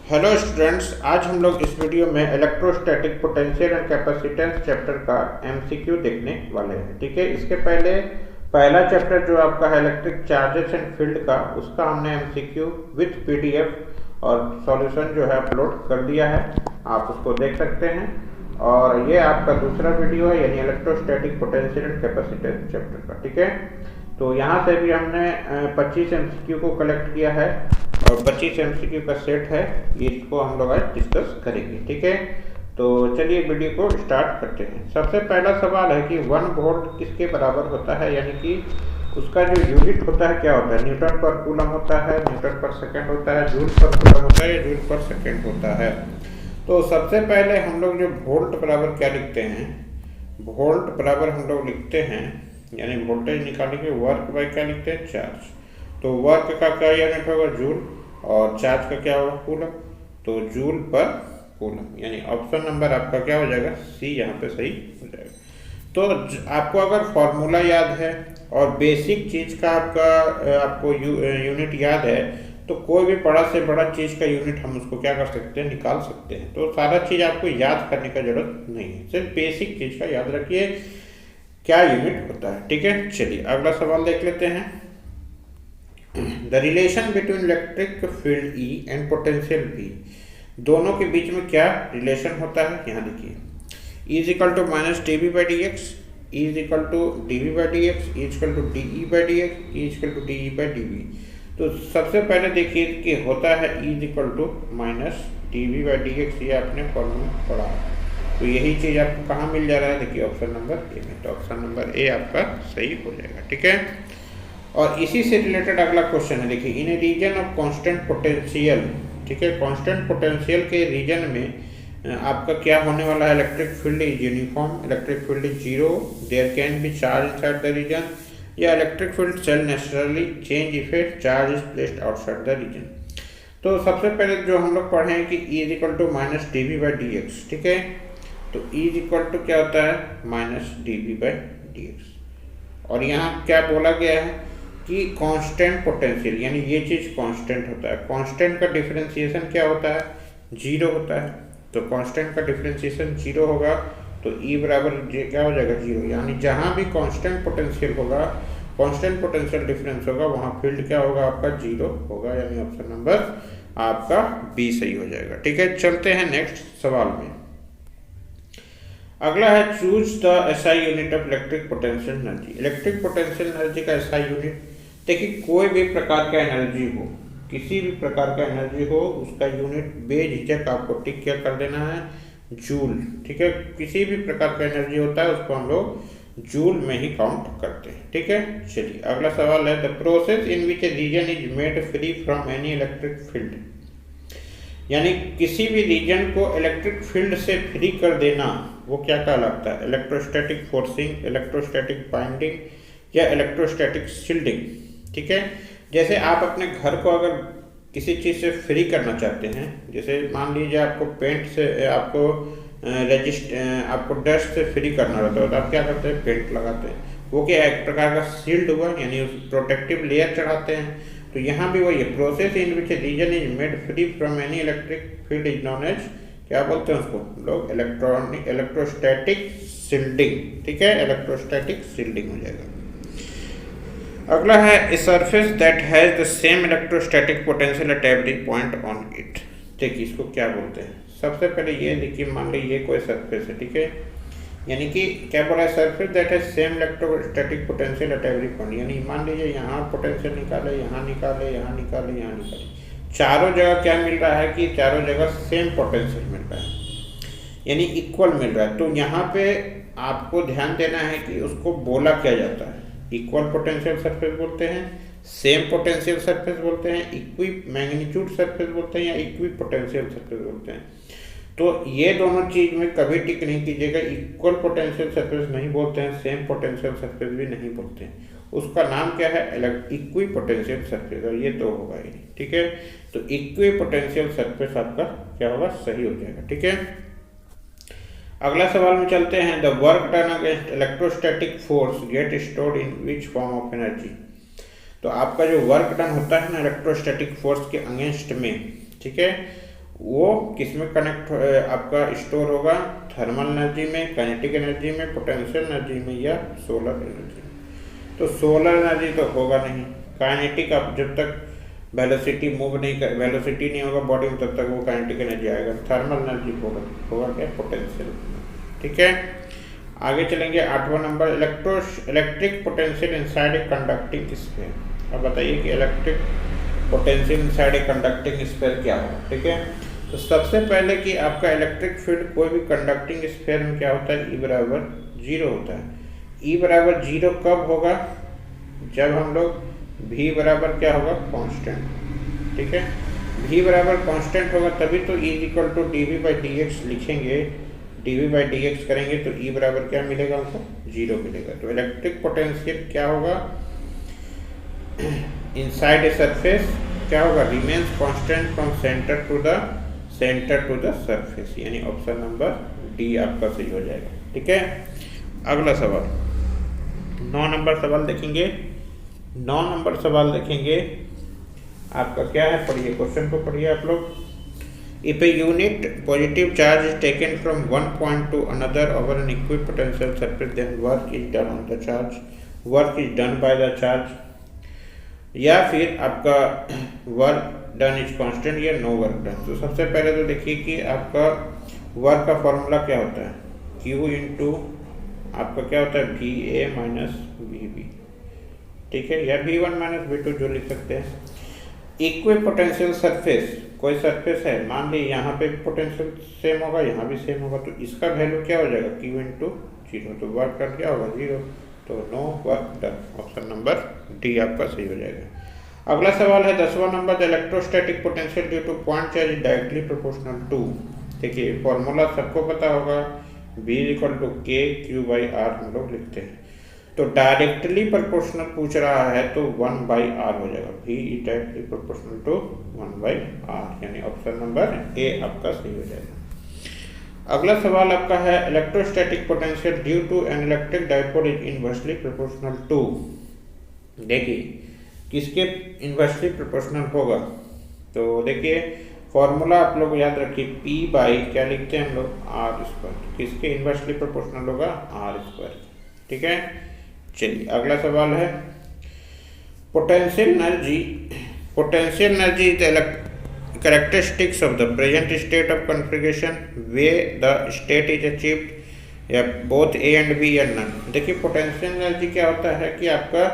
Hello students, आज हम लोग इस वीडियो में electrostatic potential and capacitance chapter का एमसीक्यू देखने वाले हैं। ठीक है, इसके पहले पहला चैप्टर जो आपका है इलेक्ट्रिक चार्जेस एंड फील्ड का, उसका हमने एमसीक्यू विथ पीडीएफ और सॉल्यूशन जो है अपलोड कर दिया है, आप उसको देख सकते हैं। और ये आपका दूसरा वीडियो है, यानी electrostatic potential and capacitance chapter का। ठीक है, तो यहाँ से भी हमने 25 एमसीक्यू को कलेक्ट किया है और 25 एमसीक्यू का सेट है, इसको हम लोग आज डिस्कस करेंगे। ठीक है, तो चलिए वीडियो को स्टार्ट करते हैं। सबसे पहला सवाल है कि 1 वोल्ट किसके बराबर होता है, यानी कि उसका जो यूनिट होता है क्या होता है। न्यूटन पर कूलम होता है, न्यूटन पर सेकेंड होता है, जूल पर कूलम होता है या जूल पर सेकेंड होता है। तो सबसे पहले हम लोग जो वोल्ट बराबर क्या लिखते हैं, वोल्ट बराबर हम लोग लिखते हैं, यानी वोल्टेज निकालेंगे, वर्क बाय क्या लिखते हैं, चार्ज। तो वर्क का क्या यूनिट होगा, जूल, और चार्ज का क्या होगा, कूलम। तो जूल पर कूलम, यानी ऑप्शन नंबर आपका क्या हो जाएगा, सी यहाँ पे सही हो जाएगा। तो आपको अगर फॉर्मूला याद है और बेसिक चीज़ का आपको यूनिट याद है, तो कोई भी बड़ा से बड़ा चीज़ का यूनिट हम उसको क्या कर सकते हैं, निकाल सकते हैं। तो सारा चीज़ आपको याद करने का जरूरत नहीं है, सिर्फ बेसिक चीज़ का याद रखिए क्या यूनिट होता है। ठीक है, चलिए अगला सवाल देख लेते हैं। The relation between electric field E and potential V, दोनों के बीच में क्या रिलेशन होता है, यहाँ देखिए। E is equal to minus D B by D X, E is equal to D B by D X, E equal to D E by D X, E equal to D E by D B. तो सबसे पहले देखिए कि होता है E is equal to minus D B by D X, ये आपने formula पढ़ा है। तो यही चीज़ आपको कहाँ मिल जा रहा है, देखिए ऑप्शन नंबर ए में। तो ऑप्शन नंबर ए आपका सही हो जाएगा। ठीक है, और इसी से रिलेटेड अगला क्वेश्चन है, देखिए। इन ए रीजन ऑफ कांस्टेंट पोटेंशियल, ठीक है, कांस्टेंट पोटेंशियल के रीजन में आपका क्या होने वाला है, electric field is uniform, electric field is zero, there can be charge inside the region, या electric field shall naturally change if charge is placed outside the region. तो सबसे पहले जो हम लोग पढ़े हैं कि E is equal to minus D B by D X. ठीक है, तो E इज इक्वल टू क्या होता है, minus D B by D X. और यहाँ क्या बोला गया है कि कांस्टेंट पोटेंशियल, यानी ये चीज़ कांस्टेंट होता है। कांस्टेंट का डिफरेंशिएशन क्या होता है, जीरो होता है। तो कांस्टेंट का डिफरेंशिएशन जीरो होगा, तो E बराबर क्या हो जाएगा, जीरो। यानी जहाँ भी कांस्टेंट पोटेंशियल होगा, कांस्टेंट पोटेंशियल डिफरेंस होगा, वहाँ फील्ड क्या होगा, आपका जीरो होगा, यानी ऑप्शन नंबर आपका बी सही हो जाएगा। ठीक है, चलते हैं नेक्स्ट सवाल में। अगला है choose the SI unit of electric potential energy. Electric potential energy का एसआई यूनिट, देखिए कोई भी प्रकार का एनर्जी हो, किसी भी प्रकार का एनर्जी हो, उसका यूनिट बेझिझक आपको टिक क्या कर देना है, जूल। ठीक है, किसी भी प्रकार का एनर्जी होता है उसको हम लोग जूल में ही काउंट करते हैं। ठीक है, चलिए अगला सवाल है, the process in which a region is made free from any electric field, यानी किसी भी रीजन को इलेक्ट्रिक फील्ड से फ्री कर देना, वो क्या कहलाता है, इलेक्ट्रोस्टैटिक फोर्सिंग, इलेक्ट्रोस्टैटिक बाइंडिंग या इलेक्ट्रोस्टैटिक शील्डिंग। ठीक है, जैसे आप अपने घर को अगर किसी चीज़ से फ्री करना चाहते हैं, जैसे मान लीजिए आपको पेंट से, आपको आपको डस्ट से फ्री करना रहता है, तो आप क्या करते हैं, पेंट लगाते हैं। वो क्या एक प्रकार का शील्ड हुआ, यानी उस प्रोटेक्टिव लेयर चढ़ाते हैं। तो यहाँ भी वही है, process in which region is made free from any electric field is known as, क्या बोलते हैं उसको लोग, इलेक्ट्रोस्टैटिक शील्डिंग। ठीक है, इलेक्ट्रोस्टैटिक शील्डिंग हो जाएगा। अगला है, a surface that has the same electrostatic potential at every point on it. देखिए इसको क्या बोलते हैं, सबसे पहले ये देखिए, मान लीजिए कोई सरफेस है। ठीक है, यानी कि क्या बोला है, surface that has same electrostatic potential at every point, यानी मान लीजिए यहाँ पोटेंशियल निकाले, यहाँ निकाले, यहाँ निकाले, यहाँ निकाले, चारों जगह क्या मिल रहा है कि चारों जगह सेम पोटेंशियल मिल रहा है, यानी इक्वल मिल रहा है। तो यहाँ पे आपको ध्यान देना है कि उसको बोला क्या जाता है, इक्वल पोटेंशियल सरफेस बोलते हैं, सेम पोटेंशियल सरफेस बोलते हैं, इक्वी मैग्नीट्यूड सरफेस बोलते हैं, या इक्वी पोटेंशियल सरफेस बोलते हैं। तो ये दोनों चीज़ में कभी टिक नहीं कीजिएगा, इक्वल पोटेंशियल सरफेस नहीं बोलते हैं, सेम पोटेंशियल सरफेस भी नहीं बोलते हैं, उसका नाम क्या है, इक्वी पोटेंशियल सरफेस, और ये तो होगा ही। ठीक है, तो इक्वी पोटेंशियल सरफेस आपका क्या होगा, सही हो जाएगा। ठीक है, अगला सवाल में चलते हैं, the work done against electrostatic force get stored in which form of energy. तो आपका जो वर्क डन होता है ना इलेक्ट्रोस्टैटिक फोर्स के अगेंस्ट में, ठीक है, वो किस में कनेक्ट आपका स्टोर होगा, थर्मल एनर्जी में, काइनेटिक एनर्जी में, पोटेंशियल एनर्जी में या सोलर एनर्जी में। तो सोलर एनर्जी तो होगा नहीं, काइनेटिक आप जब तक वेलोसिटी मूव नहीं कर, वेलोसिटी नहीं होगा बॉडी में तब तक वो काइनेटिक एनर्जी आएगा। थर्मल एनर्जी होगा क्या, पोटेंशियल। ठीक है, आगे चलेंगे 8वां number, electric potential inside a conducting sphere. अब बताइए कि electric potential inside a conducting sphere क्या होगा। ठीक है, तो सबसे पहले कि आपका इलेक्ट्रिक फील्ड कोई भी कंडक्टिंग स्फीयर में क्या होता है, E बराबर 0 होता है। E बराबर 0 कब होगा, जब हम लोग V बराबर क्या होगा, कांस्टेंट। ठीक है, V बराबर कांस्टेंट होगा तभी तो E इक्वल टू dV/dx लिखेंगे, dV/dx करेंगे तो E बराबर क्या मिलेगा, हमको 0 मिलेगा। तो इलेक्ट्रिक पोटेंशियल क्या होगा, इनसाइड ए सरफेस क्या होगा, remains constant from centre to the surface, यानी ऑप्शन नंबर डी आपका सही हो जाएगा। ठीक है, अगला सवाल 9 नंबर सवाल देखेंगे। 9 नंबर सवाल देखेंगे आपका क्या है, पढ़िए क्वेश्चन को पढ़िए आप लोग। If a unit positive charge is taken from one point to another over an equipotential surface then work is done on the charge, work is done by the charge, या फिर आपका वर्क डन इज कांस्टेंट या no work done. तो सबसे पहले तो देखिए कि आपका वर्क का फॉर्मूला क्या होता है, Q इंटू आपका क्या होता है, VA माइनस VB। ठीक है, या V1 माइनस V2 जो लिख सकते हैं। इक्विपोटेंशियल सरफेस, कोई सरफेस है, मान ली यहाँ पे पोटेंशियल सेम होगा, यहाँ भी सेम होगा, तो इसका वैल्यू क्या हो जाएगा, Q इंटू 0। तो वर्क डन क्या होगा, 0, तो no work done, option number D आपका सही हो जाएगा। अगला सवाल है 10वां number, the electrostatic potential due to point charge is directly proportional to. देखिए फॉर्मूला सबको पता होगा, V इक्वल टू KQ/R हम लोग लिखते हैं। तो डायरेक्टली प्रोपोर्शनल पूछ रहा है तो 1/R हो जाएगा, V is directly proportional to 1/R, यानी ऑप्शन नंबर ए आपका सही हो जाएगा। अगला सवाल आपका है, electrostatic potential due to an electric dipole is inversely proportional to. देखिए किसके इनवर्सली प्रोपोर्शनल होगा, तो देखिए फॉर्मूला आप लोग याद रखिए, P बाई क्या लिखते हैं हम लोग, R²। किसके इनवर्सली प्रोपोर्शनल होगा, R²। ठीक है, चलिए अगला सवाल है, potential energy is characteristics of the present state of configuration where the state is achieved या both A and B या none। देखिए पोटेंशियल एनर्जी क्या होता है कि आपका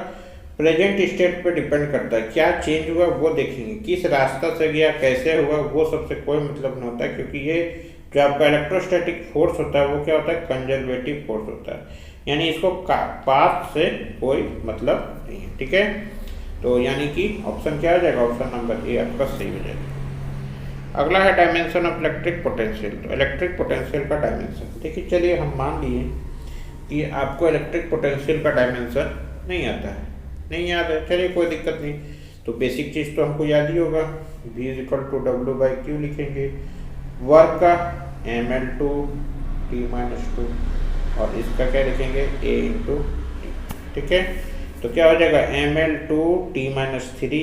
प्रेजेंट स्टेट पे डिपेंड करता है, क्या चेंज हुआ वो देखेंगे, किस रास्ता से गया, कैसे हुआ, वो सबसे कोई मतलब नहीं होता है, क्योंकि ये जो आपका इलेक्ट्रोस्टैटिक फोर्स होता है वो क्या होता है, कंजर्वेटिव फोर्स होता है, यानी इसको पाथ से कोई मतलब नहीं है। ठीक है, तो यानी कि ऑप्शन क्या हो जाएगा, ऑप्शन नंबर ए आपका सही हो जाएगा। अगला है डायमेंशन ऑफ इलेक्ट्रिक पोटेंशियल। तो इलेक्ट्रिक पोटेंशियल का डायमेंशन देखिए, चलिए हम मान लिए कि आपको इलेक्ट्रिक पोटेंशियल का डायमेंशन नहीं आता है, नहीं याद है, चलिए कोई दिक्कत नहीं। तो बेसिक चीज़ तो हमको याद ही होगा, V is equal to W/Q लिखेंगे, वर्क का mL2T-2 और इसका क्या लिखेंगे, A इंटू T। ठीक है, तो क्या हो जाएगा, mL2T-3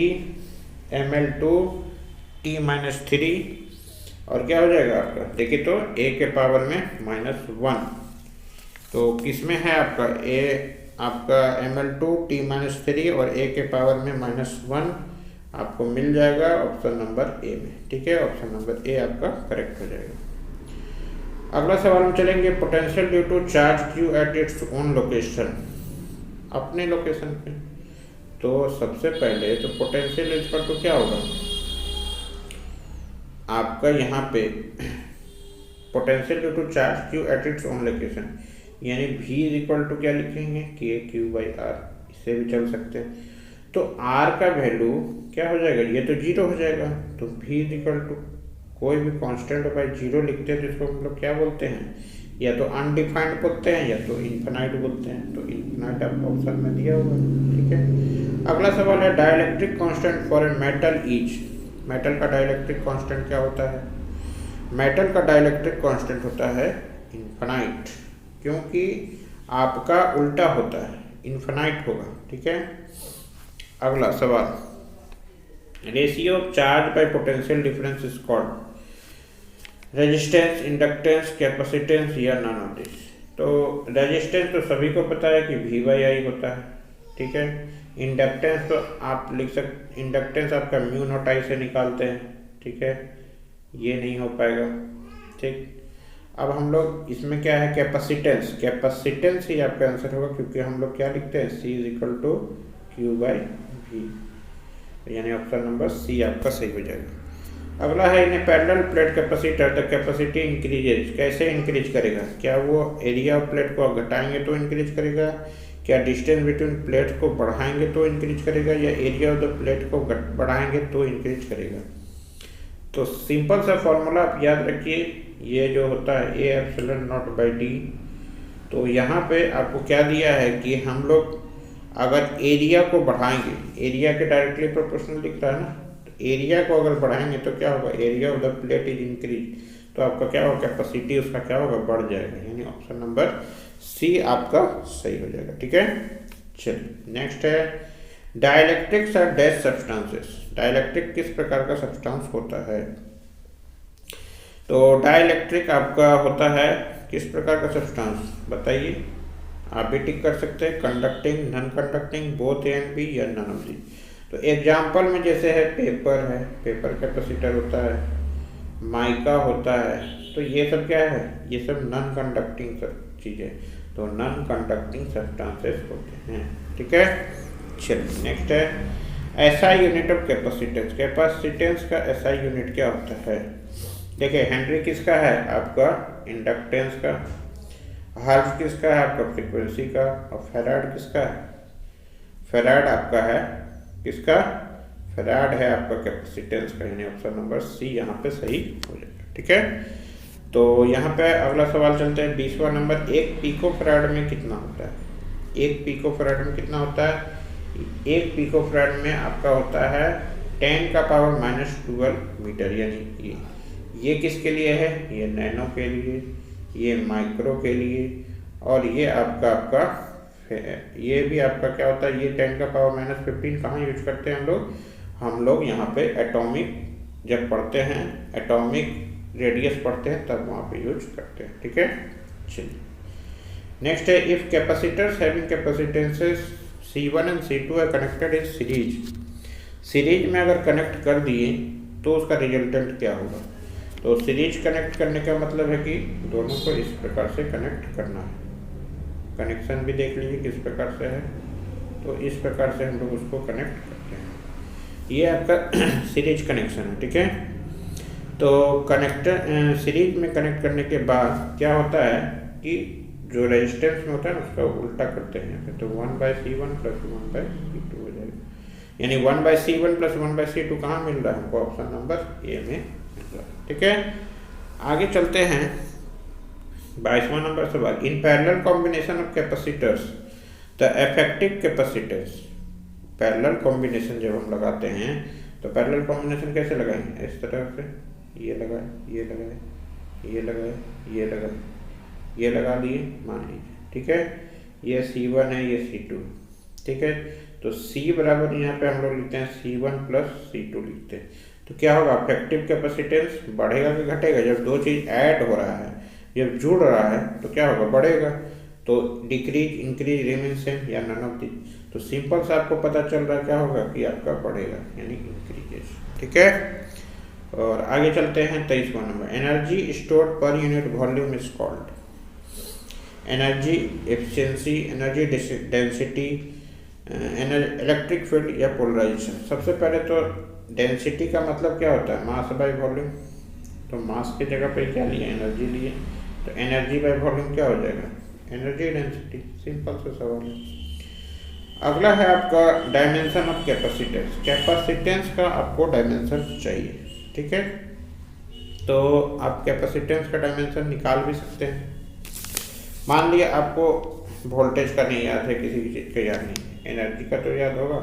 और क्या हो जाएगा आपका, देखिए तो A के पावर में -1। तो किस में है आपका A, आपका mL2T-3 और A के पावर में -1 आपको मिल जाएगा ऑप्शन नंबर ए में। ठीक है, ऑप्शन नंबर ए आपका करेक्ट हो जाएगा। अगला सवाल हम चलेंगे, potential due to charge Q at its own location, अपने लोकेशन पे। तो सबसे पहले तो पोटेंशियल इक्वल टू क्या होगा आपका, यहाँ पे potential due to charge Q at its own location, यानी V इज इक्वल टू क्या लिखेंगे, KQ/R, इससे भी चल सकते हैं। तो R का वैल्यू क्या हो जाएगा, ये तो 0 हो जाएगा, तो V इज इक्वल टू कोई भी कांस्टेंट बाई 0 लिखते हैं तो इसको हम लोग क्या बोलते हैं, या तो अनडिफाइंड बोलते हैं या तो इन्फिनाइट बोलते हैं। तो इन्फिनाइट आपको ऑप्शन में दिया होगा। ठीक है, अगला सवाल है, dielectric constant for a metal is. Metal का डाइलेक्ट्रिक कांस्टेंट क्या होता है, मेटल का डाइलेक्ट्रिक कांस्टेंट होता है इन्फिनाइट, क्योंकि आपका उल्टा होता है, इन्फिनाइट होगा। ठीक है, अगला सवाल, ratio of charge by potential difference is called. Resistance, inductance, capacitance या नॉन ऑफ दिस। तो रेजिस्टेंस तो सभी को पता है कि वी बाई आई होता है, ठीक है। इंडक्टेंस तो आप लिख सकते, इंडक्टेंस आपका म्यू नॉट आई से निकालते हैं, ठीक है, ये नहीं हो पाएगा, ठीक। अब हम लोग इसमें क्या है, कैपेसिटेंस, कैपेसिटेंस ही आपका आंसर होगा, क्योंकि हम लोग क्या लिखते हैं, C is equal to Q by V, यानी ऑप्शन नंबर सी आपका सही हो जाएगा। अगला है in parallel plate capacitor the capacity increases, कैसे इंक्रीज करेगा, क्या वो एरिया ऑफ प्लेट को घटाएंगे तो इंक्रीज करेगा, क्या डिस्टेंस बिटवीन प्लेट को बढ़ाएंगे तो इंक्रीज करेगा, या एरिया ऑफ द प्लेट को बढ़ाएंगे तो इंक्रीज करेगा। तो सिंपल सा फॉर्मूला आप याद रखिए, ये जो होता है A epsilon not by D. तो यहाँ पे आपको क्या दिया है कि हम लोग अगर एरिया को बढ़ाएंगे, एरिया के डायरेक्टली प्रोपोर्शनल दिख रहा है ना, तो एरिया को अगर बढ़ाएंगे तो क्या होगा, area of the plate is increase, तो आपका क्या होगा, कैपेसिटी उसका क्या होगा, बढ़ जाएगा, यानी ऑप्शन नंबर सी आपका सही हो जाएगा, ठीक है। चलिए नेक्स्ट है dielectrics are dash substances, dielectric किस प्रकार का सब्सटेंस होता है। तो डाइलेक्ट्रिक आपका होता है किस प्रकार का सब्सटेंस, बताइए, आप भी टिक कर सकते हैं, conducting, non conducting, both A and B, या नन ऑफ दी। तो एग्जाम्पल में जैसे है पेपर है, पेपर कैपेसिटर होता है, माइका होता है, तो ये सब क्या है, ये सब नॉन कंडक्टिंग सब चीज़ें, तो नॉन कंडक्टिंग सब्सटेंसेस होते हैं, ठीक है। चलिए नेक्स्ट है SI unit of capacitance, capacitance का एसआई यूनिट क्या होता है। देखिए हेनरी किसका है, आपका इंडक्टेंस का, हर्ट्ज किसका है, आपका फ्रीक्वेंसी का, और फेराड किसका है, फेराड आपका है किसका, फेराड है आपका कैपेसिटेंस का, यानी ऑप्शन नंबर सी यहाँ पे सही हो जाएगा, ठीक है। तो यहाँ पे अगला सवाल चलते हैं 20वां नंबर, एक पिको फैराड में कितना होता है, एक पिको फैराड में कितना होता है, एक पिको फैराड में आपका होता है 10 का पावर -12 मीटर, यानी ये किसके लिए है, ये नैनो के लिए, ये माइक्रो के लिए, और ये आपका ये भी आपका क्या होता है, ये 10 का पावर -15 कहाँ यूज करते हैं हम लोग यहाँ पे एटॉमिक जब पढ़ते हैं, एटॉमिक रेडियस पढ़ते हैं तब वहाँ पे यूज करते हैं, ठीक है। चलिए नेक्स्ट है if capacitors having capacitances C1 and C2 है कनेक्टेड इन सीरीज, सीरीज में अगर कनेक्ट कर दिए तो उसका रिजल्टेंट क्या होगा। तो सीरीज कनेक्ट करने का मतलब है कि दोनों को इस प्रकार से कनेक्ट करना है, कनेक्शन भी देख लीजिए किस प्रकार से है, तो इस प्रकार से हम लोग उसको कनेक्ट करते हैं, ये आपका सीरीज कनेक्शन है, ठीक है। तो कनेक्टर सीरीज में कनेक्ट करने के बाद क्या होता है कि जो रेजिस्टेंस में होता है ना उसका उल्टा करते हैं, तो 1/C1 + 1/C2 हो जाएगा, यानी 1/C1 + 1/C2 कहाँ मिल रहा है हमको, ऑप्शन नंबर ए में, ठीक है। आगे चलते हैं 22वां नंबर सवाल, in parallel combination of capacitors the effective capacitance, parallel combination जब हम लगाते हैं तो पैरेलल कॉम्बिनेशन कैसे लगाएंगे, इस तरह से, ये लगाए, ये लगाए, ये लगाए, ये लगाए, ये लगा लिए मान लीजिए, ठीक है, ये C1 है, ये C2, ठीक है। तो C बराबर यहाँ पे हम लोग लिखते हैं C1 + C2 लिखते हैं, तो क्या होगा, इफेक्टिव कैपेसिटेंस बढ़ेगा कि घटेगा, जब दो चीज़ ऐड हो रहा है, जब जुड़ रहा है तो क्या होगा, बढ़ेगा, तो डिक्रीज, इंक्रीज, रिमेन सेम, या नन ऑफ दिस। तो सिंपल से आपको पता चल रहा है क्या होगा कि आपका बढ़ेगा, यानी इंक्रीजेस, ठीक है। और आगे चलते हैं 23वां number, energy stored per unit volume is called, energy efficiency, energy density, electric field या पोलराइजेशन। सबसे पहले तो डेंसिटी का मतलब क्या होता है, मास बाय वॉल्यूम, तो मास की जगह पे क्या लिए, एनर्जी लिए, तो एनर्जी बाय वॉल्यूम क्या हो जाएगा, एनर्जी डेंसिटी, सिंपल सा सवाल है। अगला है आपका डायमेंशन ऑफ कैपेसिटेंस, कैपेसिटेंस का आपको डायमेंशन चाहिए, ठीक है। तो आप कैपेसिटेंस का डायमेंशन निकाल भी सकते हैं, मान लिया आपको वोल्टेज का नहीं याद है, किसी भी चीज़ का याद नहीं, एनर्जी का तो याद होगा,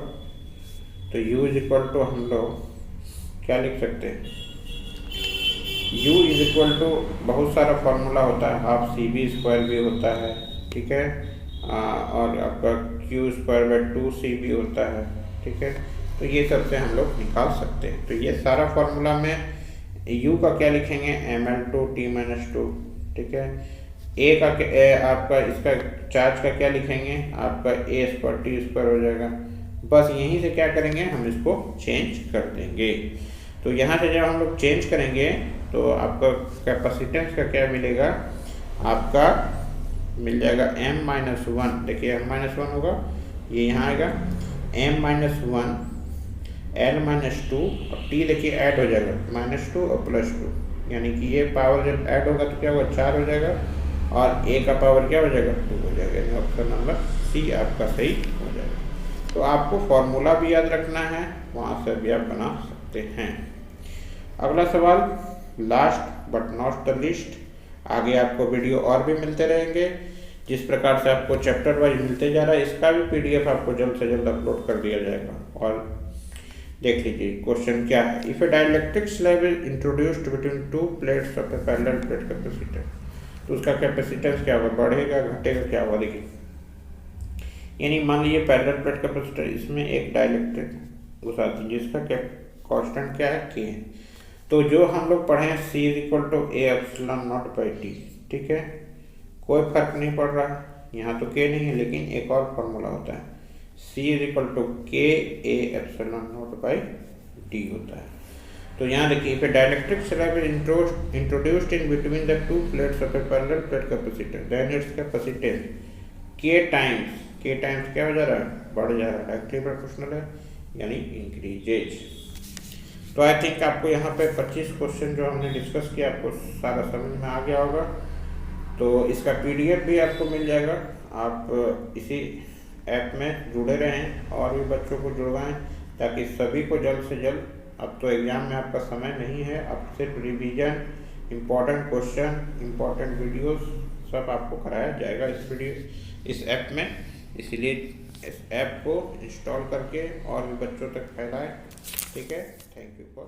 तो U = हम लोग क्या लिख सकते हैं, U = बहुत सारा फार्मूला होता है, हाफ CV² भी होता है, ठीक है, और आपका Q²/2CV होता है, ठीक है। तो ये सब से हम लोग निकाल सकते हैं, तो ये सारा फार्मूला में यू का क्या लिखेंगे ml2t-2, ठीक है। ए का आपका इसका चार्ज का क्या लिखेंगे, आपका a² t² हो जाएगा। बस यहीं से क्या करेंगे, हम इसको चेंज कर देंगे। तो यहाँ से जब हम लोग चेंज करेंगे तो आपका कैपेसिटेंस का क्या मिलेगा, आपका मिल जाएगा m-1। देखिए m-1 होगा, ये यहाँ आएगा m-1 l-2 और t देखिए ऐड हो जाएगा -2 और +2, यानी कि ये पावर जब ऐड होगा तो क्या होगा, 4 हो जाएगा और a का पावर क्या हो जाएगा, 2 हो जाएगा। यानी ऑप्शन नंबर सी आपका सही हो जाएगा। तो आपको फॉर्मूला भी याद रखना है, वहाँ से भी आप बना सकते हैं। अगला सवाल, last but not the list. आगे आपको वीडियो और भी मिलते रहेंगे, जिस प्रकार से आपको चैप्टर वाइज मिलते जा रहा है, इसका भी PDF आपको जल्द से जल्द अपलोड कर दिया जाएगा। और देख लीजिए क्वेश्चन क्या है। If A dielectric slab is introduced between 2 plates of A parallel plate capacitor, तो उसका कैपेसिटेंस क्या होगा, बढ़ेगा घटेगा, क्या होगा देखिए। यानी मान लीजिए पैरेलल प्लेट कैपेसिटर, इसमें एक डाइलेक्ट्रिक घुसा दीजिए, जिसका कांस्टेंट क्या है, K है। तो जो हम लोग पढ़े हैं C = A∈0/T, ठीक है, कोई फर्क नहीं पड़ रहा है, यहाँ तो K नहीं है, लेकिन एक और फॉर्मूला होता है, C = KA∈0/D होता है। तो यहाँ देखिए, if a dielectric slab is introduced in between the 2 plates of a parallel plate capacitor, then its capacitance K times क्या हो जा रहा है, बढ़ जा रहा है, डायरेक्टली प्रोपोर्शनल है, यानी इंक्रीजेज। तो आई थिंक आपको यहाँ पे 25 क्वेश्चन जो हमने डिस्कस किया, आपको सारा समझ में आ गया होगा। तो इसका PDF भी आपको मिल जाएगा। आप इसी ऐप में जुड़े रहें और भी बच्चों को जुड़वाएं, ताकि सभी को जल्द से जल्द, अब तो एग्ज़ाम में आपका समय नहीं है, अब सिर्फ revision, important question, important videos सब आपको कराया जाएगा इस ऐप में। इसीलिए इस ऐप को इंस्टॉल करके और भी बच्चों तक फैलाएं, ठीक है। Thank you for